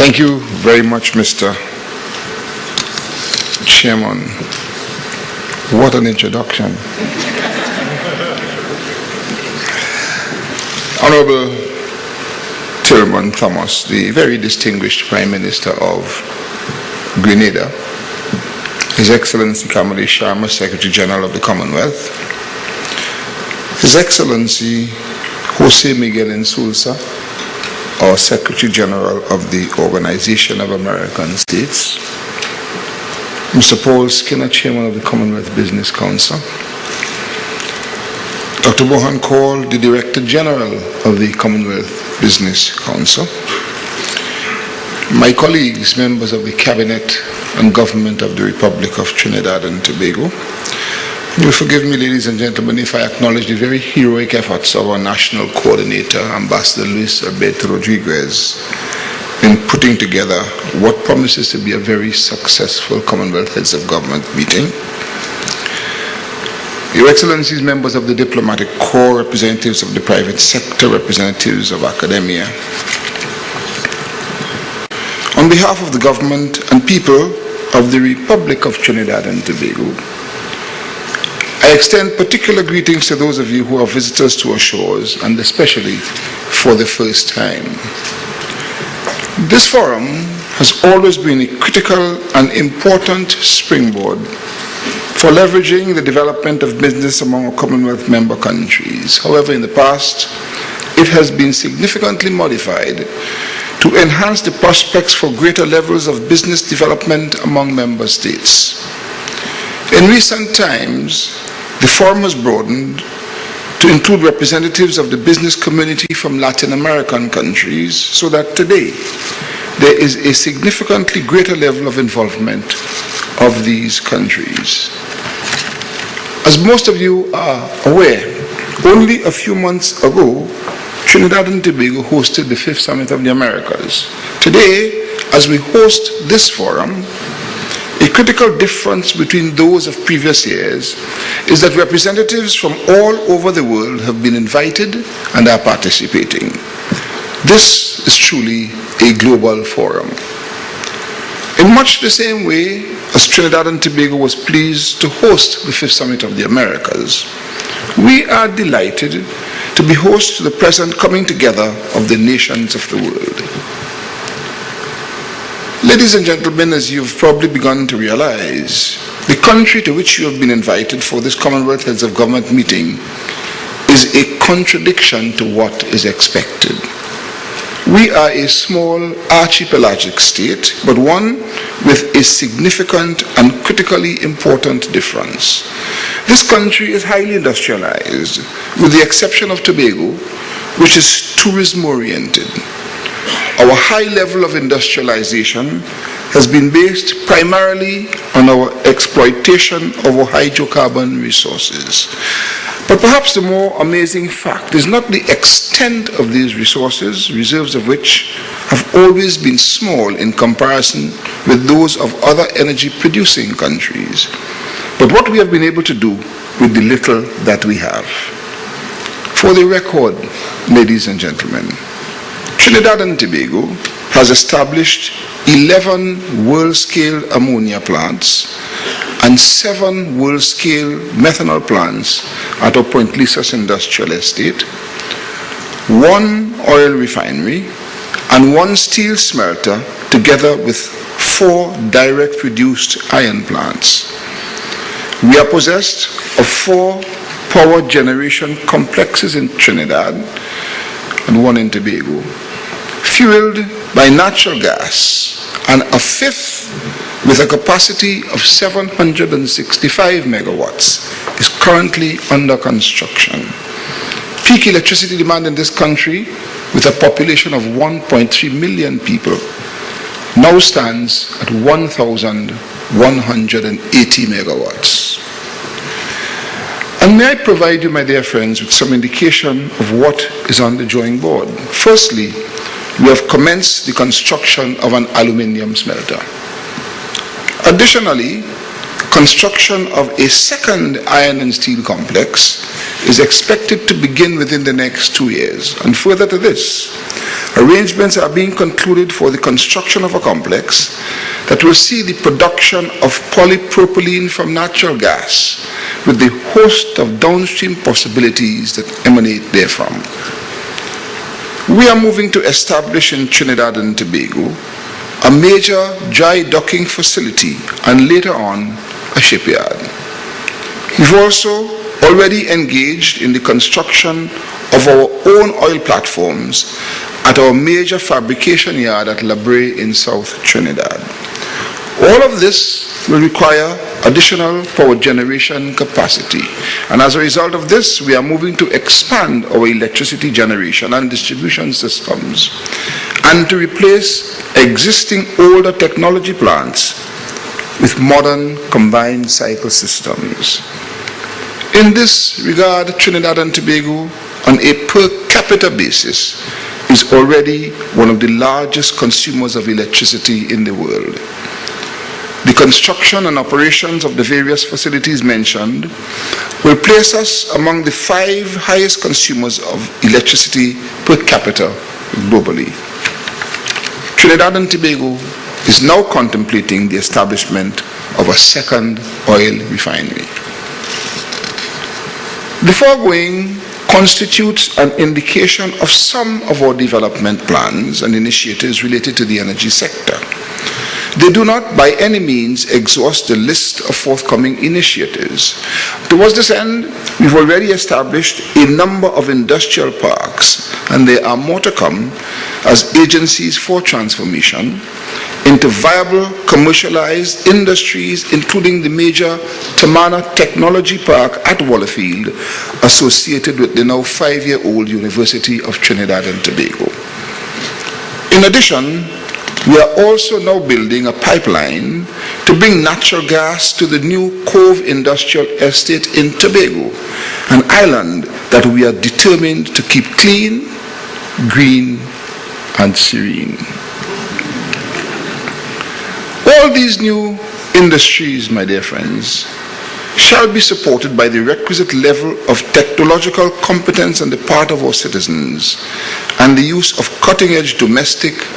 Thank you very much, Mr. Chairman. What an introduction. Honorable Tillman Thomas, the very distinguished Prime Minister of Grenada, His Excellency Kamali Sharma, Secretary General of the Commonwealth, His Excellency Jose Miguel Insulza, our Secretary General of the Organization of American States, Mr. Paul Skinner, Chairman of the Commonwealth Business Council, Dr. Mohan Kaul, the Director General of the Commonwealth Business Council, my colleagues, members of the Cabinet and Government of the Republic of Trinidad and Tobago. You will forgive me, ladies and gentlemen, if I acknowledge the very heroic efforts of our National Coordinator, Ambassador Luis Alberto Rodriguez, in putting together what promises to be a very successful Commonwealth Heads of Government meeting. Your Excellencies, members of the Diplomatic Corps, representatives of the private sector, representatives of academia. On behalf of the government and people of the Republic of Trinidad and Tobago, I extend particular greetings to those of you who are visitors to our shores, and especially for the first time. This forum has always been a critical and important springboard for leveraging the development of business among our Commonwealth member countries. However, in the past, it has been significantly modified to enhance the prospects for greater levels of business development among member states. In recent times, the forum has broadened to include representatives of the business community from Latin American countries, so that today there is a significantly greater level of involvement of these countries. As most of you are aware, only a few months ago, Trinidad and Tobago hosted the 5th Summit of the Americas. Today, as we host this forum, a critical difference between those of previous years is that representatives from all over the world have been invited and are participating. This is truly a global forum. In much the same way as Trinidad and Tobago was pleased to host the 5th Summit of the Americas, we are delighted to be host to the present coming together of the nations of the world. Ladies and gentlemen, as you've probably begun to realize, the country to which you have been invited for this Commonwealth Heads of Government meeting is a contradiction to what is expected. We are a small archipelagic state, but one with a significant and critically important difference. This country is highly industrialized, with the exception of Tobago, which is tourism-oriented. Our high level of industrialization has been based primarily on our exploitation of our hydrocarbon resources. But perhaps the more amazing fact is not the extent of these resources, reserves of which have always been small in comparison with those of other energy-producing countries, but what we have been able to do with the little that we have. For the record, ladies and gentlemen, Trinidad and Tobago has established 11 world-scale ammonia plants and 7 world-scale methanol plants at our Point Lisas industrial estate, 1 oil refinery, and 1 steel smelter, together with 4 direct reduced iron plants. We are possessed of 4 power generation complexes in Trinidad and 1 in Tobago, fueled by natural gas, and a 5th with a capacity of 765 megawatts is currently under construction. Peak electricity demand in this country, with a population of 1.3 million people, now stands at 1,180 megawatts. And may I provide you, my dear friends, with some indication of what is on the drawing board. Firstly, we have commenced the construction of an aluminium smelter. Additionally, construction of a second iron and steel complex is expected to begin within the next 2 years. And further to this, Arrangements are being concluded for the construction of a complex that will see the production of polypropylene from natural gas with the host of downstream possibilities that emanate therefrom. We are moving to establish in Trinidad and Tobago a major dry docking facility and later on a shipyard. We've also already engaged in the construction of our own oil platforms at our major fabrication yard at La Brea in South Trinidad. All of this will require additional power generation capacity, and as a result of this, we are moving to expand our electricity generation and distribution systems and to replace existing older technology plants with modern combined cycle systems. In this regard, Trinidad and Tobago, on a per capita basis, is already one of the largest consumers of electricity in the world. The construction and operations of the various facilities mentioned will place us among the 5 highest consumers of electricity per capita globally. Trinidad and Tobago is now contemplating the establishment of a second oil refinery. The foregoing constitutes an indication of some of our development plans and initiatives related to the energy sector. They do not by any means exhaust the list of forthcoming initiatives. Towards this end, we've already established a number of industrial parks, and there are more to come as agencies for transformation into viable commercialized industries, including the major Tamana Technology Park at Wallerfield, associated with the now 5-year-old University of Trinidad and Tobago. In addition, we are also now building a pipeline to bring natural gas to the new Cove Industrial Estate in Tobago, an island that we are determined to keep clean, green, and serene. All these new industries, my dear friends, shall be supported by the requisite level of technological competence on the part of our citizens and the use of cutting-edge domestic and